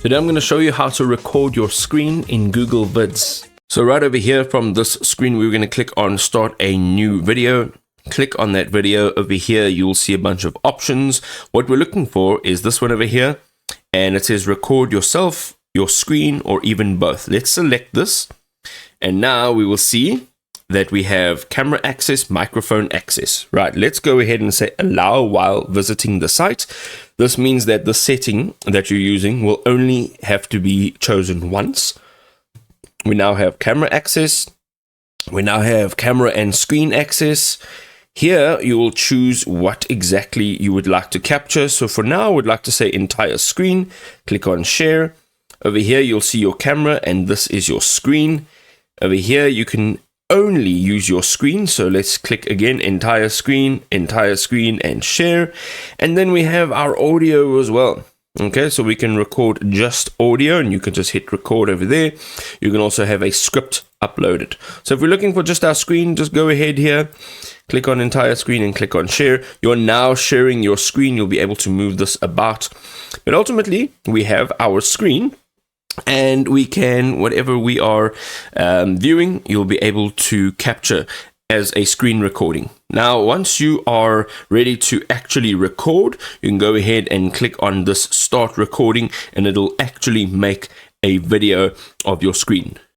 Today I'm going to show you how to record your screen in Google Vids. So right over here from this screen, we're going to click on Start a New Video. Click on that video. Over here, you'll see a bunch of options. What we're looking for is this one over here. And it says record yourself, your screen, or even both. Let's select this. And now we will see that we have camera access, microphone access. Right, let's go ahead and say allow while visiting the site. This means that the setting that you're using will only have to be chosen once. We now have camera access. We now have camera and screen access. Here you will choose what exactly you would like to capture. So for now, I would like to say entire screen. Click on share. Over here, you'll see your camera and this is your screen. Over here, you can only use your screen. So let's click again, entire screen, and share. And then we have our audio as well. Okay, so we can record just audio and you can just hit record over there. You can also have a script uploaded. So if we're looking for just our screen, just go ahead here, click on entire screen and click on share. You're now sharing your screen. You'll be able to move this about. But ultimately, we have our screen. And we can, whatever we are viewing, you'll be able to capture as a screen recording. Now, once you are ready to actually record, you can go ahead and click on this start recording and it'll actually make a video of your screen.